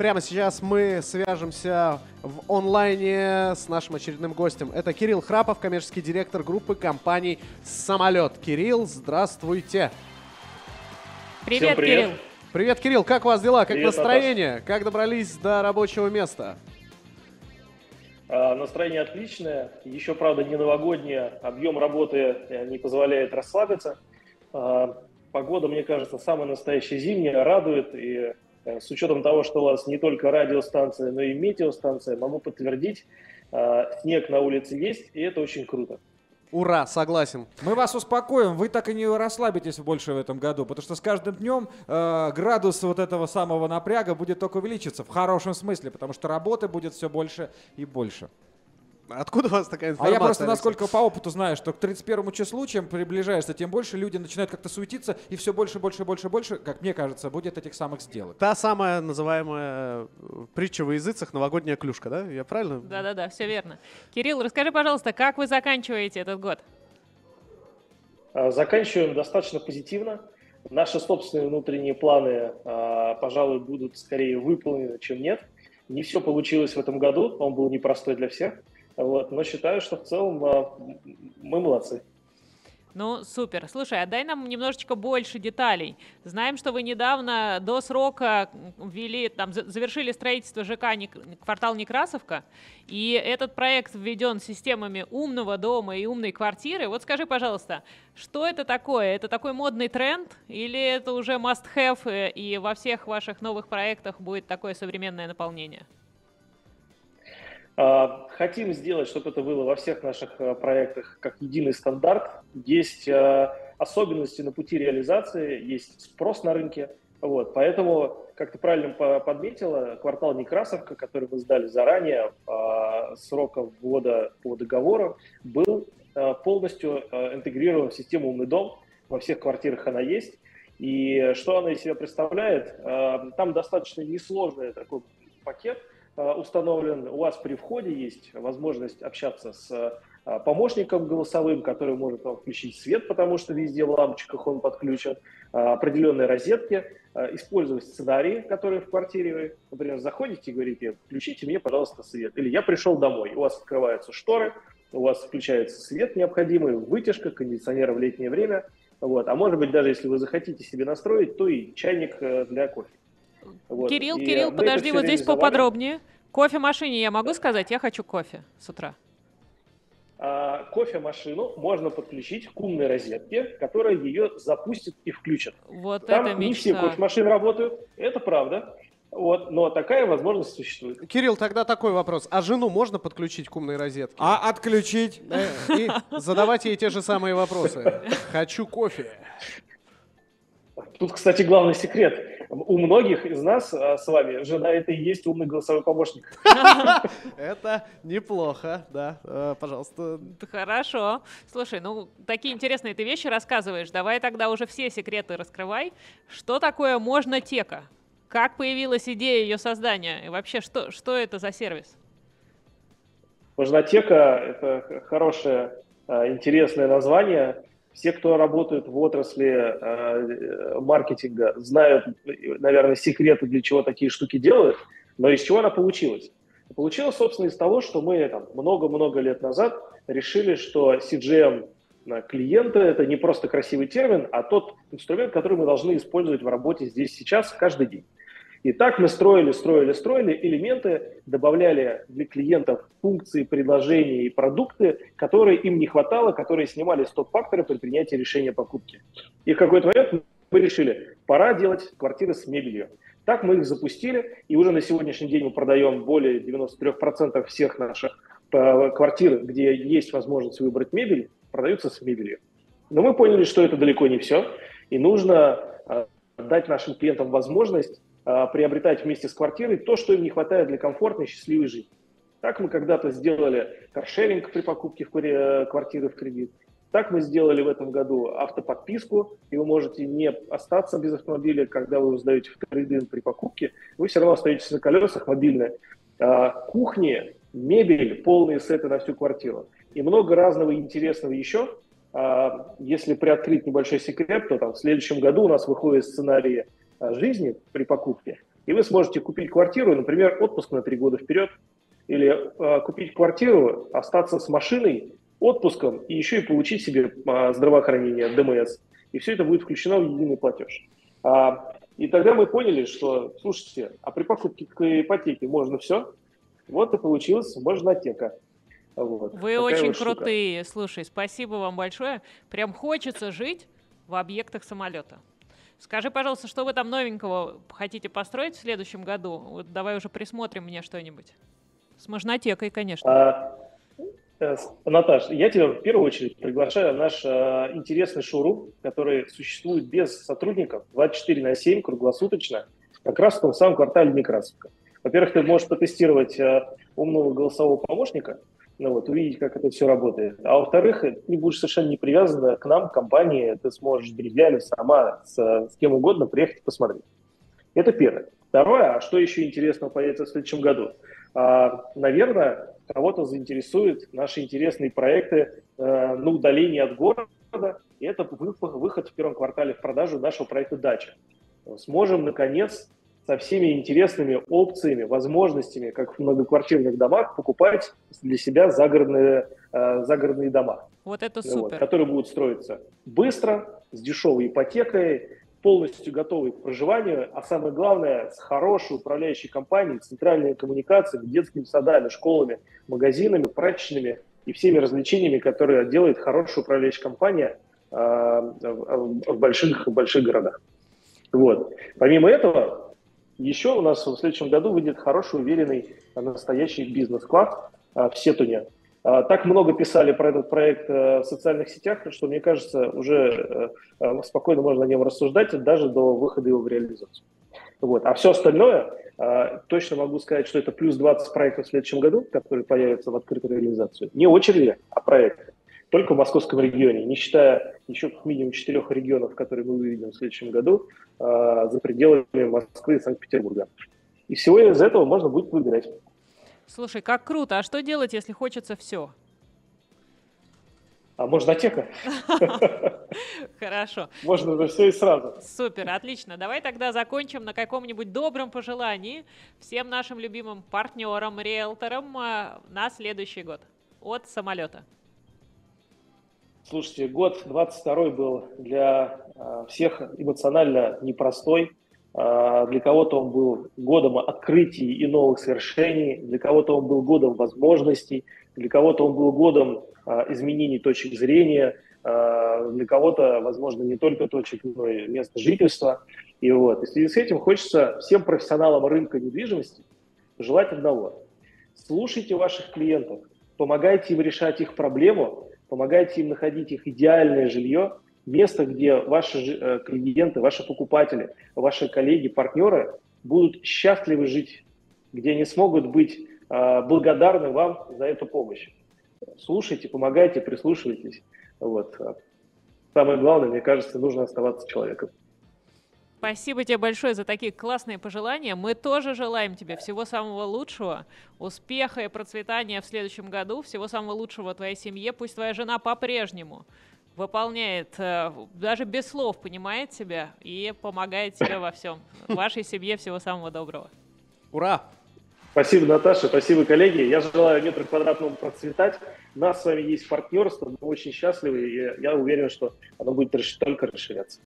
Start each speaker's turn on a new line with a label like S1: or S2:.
S1: Прямо сейчас мы свяжемся в онлайне с нашим очередным гостем. Это Кирилл Храпов, коммерческий директор группы компаний «Самолет». Кирилл, здравствуйте.
S2: Привет, Кирилл.
S1: Привет, Кирилл. Как у вас дела? Как
S3: Привет,
S1: настроение? Как добрались до рабочего места?
S3: Настроение отличное. Еще, правда, не новогоднее. Объем работы не позволяет расслабиться. Погода, мне кажется, самая настоящая зимняя, радует. И с учетом того, что у вас не только радиостанция, но и метеостанция, могу подтвердить, снег на улице есть, и это очень круто.
S1: Ура, согласен.
S4: Мы вас успокоим, вы так и не расслабитесь больше в этом году, потому что с каждым днем градус вот этого самого напряга будет только увеличиться, в хорошем смысле, потому что работы будет все больше и больше.
S1: Откуда у вас такая
S4: А
S1: информация?
S4: я просто,
S1: Алексей?
S4: насколько по опыту знаю, что к 31 числу, чем приближаешься, тем больше люди начинают как-то суетиться, и все больше, как мне кажется, будет этих самых сделок.
S1: Та самая называемая притча во языцах, новогодняя клюшка, да? Я правильно?
S2: Да, все верно. Кирилл, расскажи, пожалуйста, как вы заканчиваете этот год?
S3: Заканчиваем достаточно позитивно. Наши собственные внутренние планы, пожалуй, будут скорее выполнены, чем нет. Не все получилось в этом году, он был непростой для всех. Но считаю, что в целом мы молодцы.
S2: Ну, супер. Слушай, а дай нам немножечко больше деталей. Знаем, что вы недавно до срока завершили строительство ЖК «Квартал Некрасовка», и этот проект введен системами умного дома и умной квартиры. Вот скажи, пожалуйста, что это такое? Это такой модный тренд или это уже must-have, и во всех ваших новых проектах будет такое современное наполнение?
S3: Хотим сделать, чтобы это было во всех наших проектах как единый стандарт. Есть особенности на пути реализации, есть спрос на рынке. Поэтому, как ты правильно подметила, квартал Некрасовка, который мы сдали заранее, срока ввода по договору, был полностью интегрирован в систему «Умный дом». Во всех квартирах она есть. И что она из себя представляет? Там достаточно несложный такой пакет установлен. У вас при входе есть возможность общаться с помощником голосовым, который может вам включить свет, потому что везде в лампочках он подключен, определенные розетки, использовать сценарии, которые в квартире вы, например, заходите и говорите: включите мне, пожалуйста, свет. Или я пришел домой, у вас открываются шторы, у вас включается свет необходимый, вытяжка, кондиционер в летнее время. А может быть, даже если вы захотите себе настроить, то и чайник для кофе.
S2: Кирилл, подожди, вот здесь поподробнее. Кофемашине я могу сказать, я хочу кофе с утра?
S3: Кофемашину можно подключить к умной розетке, которая ее запустит и включит.
S2: Вот
S3: Там
S2: это
S3: не все
S2: мечта.
S3: кофемашины работают, это правда. Но такая возможность существует.
S1: Кирилл, тогда такой вопрос. А жену можно подключить к умной розетке?
S4: А отключить?
S1: И задавать ей те же самые вопросы. Хочу кофе.
S3: Тут, кстати, главный секрет. У многих из нас с вами жена — это и есть умный голосовой помощник.
S1: Это неплохо, да. Пожалуйста.
S2: Хорошо. Слушай, такие интересные ты вещи рассказываешь. Давай тогда уже все секреты раскрывай. Что такое Можнотека? Как появилась идея ее создания? И вообще, что это за сервис?
S3: Можнотека — это хорошее, интересное название. Все, кто работают в отрасли маркетинга, знают, наверное, секреты, для чего такие штуки делают, но из чего она получилась? Получилась, собственно, из того, что мы много-много лет назад решили, что CGM клиента — это не просто красивый термин, а тот инструмент, который мы должны использовать в работе здесь, сейчас, каждый день. И так мы строили элементы, добавляли для клиентов функции, предложения и продукты, которые им не хватало, которые снимали стоп-факторы при принятии решения о покупке. И в какой-то момент мы решили, пора делать квартиры с мебелью. Так мы их запустили, и уже на сегодняшний день мы продаем более 93% всех наших квартир, где есть возможность выбрать мебель, продаются с мебелью. Но мы поняли, что это далеко не все, и нужно дать нашим клиентам возможность приобретать вместе с квартирой то, что им не хватает для комфортной и счастливой жизни. Так мы когда-то сделали каршеринг при покупке квартиры в кредит. Так мы сделали в этом году автоподписку, и вы можете не остаться без автомобиля, когда вы его сдаете в трейд-ин при покупке. Вы все равно остаетесь на колесах, мобильные. Кухни, мебель, полные сеты на всю квартиру. И много разного интересного еще. Если приоткрыть небольшой секрет, то в следующем году у нас выходит сценарий жизни при покупке. и вы сможете купить квартиру, например, отпуск на 3 года вперед, или купить квартиру, остаться с машиной, отпуском и еще и получить себе здравоохранение, ДМС. И все это будет включено в единый платеж. И тогда мы поняли, что, слушайте, а при покупке к ипотеке можно все. Вот и получилась можнотека. Вот.
S2: Вы
S3: Такая
S2: очень
S3: вот штука.
S2: крутые. Слушай, спасибо вам большое. Прям хочется жить в объектах самолета. Скажи, пожалуйста, что вы там новенького хотите построить в следующем году? Вот давай уже присмотрим мне что-нибудь. С можнотекой, конечно.
S3: Наташ, я тебя в первую очередь приглашаю в наш интересный шоурум, который существует без сотрудников 24/7, круглосуточно, как раз в том самом квартале Некрасовка. Во-первых, ты можешь потестировать умного голосового помощника, увидеть, как это все работает. А во-вторых, ты будешь совершенно не привязана к нам, к компании, ты сможешь в Березляне сама с кем угодно приехать и посмотреть. Это первое. Второе, а что еще интересного появится в следующем году? Наверное, кого-то заинтересуют наши интересные проекты на удалении от города. И это выход в первом квартале в продажу нашего проекта «Дача». Сможем, наконец, со всеми интересными опциями, возможностями, как в многоквартирных домах, покупать для себя загородные дома.
S2: Вот это супер.
S3: Которые будут строиться быстро, с дешевой ипотекой, полностью готовый к проживанию, а самое главное, с хорошей управляющей компанией, центральными коммуникациями, детскими садами, школами, магазинами, прачечными и всеми развлечениями, которые делает хорошая управляющая компания в больших городах. Вот. Помимо этого, еще у нас в следующем году выйдет хороший, уверенный, настоящий бизнес-класс в Сетуне. Так много писали про этот проект в социальных сетях, что, мне кажется, уже спокойно можно о нем рассуждать даже до выхода его в реализацию. Вот. А все остальное, точно могу сказать, что это плюс 20 проектов в следующем году, которые появятся в открытую реализацию. Не очереди, а проекты. Только в московском регионе, не считая еще как минимум 4 регионов, которые мы увидим в следующем году за пределами Москвы и Санкт-Петербурга. И всего из этого можно будет выбирать.
S2: Слушай, как круто. А что делать, если хочется все?
S3: А можнотека?
S2: Хорошо.
S3: Можно же все и сразу.
S2: Супер, отлично. Давай тогда закончим на каком-нибудь добром пожелании всем нашим любимым партнерам, риэлторам на следующий год от самолета.
S3: Слушайте, год 22 был для всех эмоционально непростой. Для кого-то он был годом открытий и новых свершений, для кого-то он был годом возможностей, для кого-то он был годом изменений точек зрения, для кого-то, возможно, не только точек, но и места жительства. И в связи с этим хочется всем профессионалам рынка недвижимости желать одного. Слушайте ваших клиентов, помогайте им решать их проблему, помогайте им находить их идеальное жилье, место, где ваши клиенты, ваши покупатели, ваши коллеги, партнеры будут счастливы жить, где они смогут быть благодарны вам за эту помощь. Слушайте, помогайте, прислушивайтесь. Самое главное, мне кажется, нужно оставаться человеком.
S2: Спасибо тебе большое за такие классные пожелания. Мы тоже желаем тебе всего самого лучшего, успеха и процветания в следующем году, всего самого лучшего твоей семье. Пусть твоя жена по-прежнему выполняет, даже без слов понимает тебя и помогает тебе во всем. Вашей семье всего самого доброго.
S1: Ура!
S3: Спасибо, Наташа, спасибо, коллеги. Я желаю метру квадратному процветать. У нас с вами есть партнерство, мы очень счастливы, и я уверен, что оно будет только расширяться.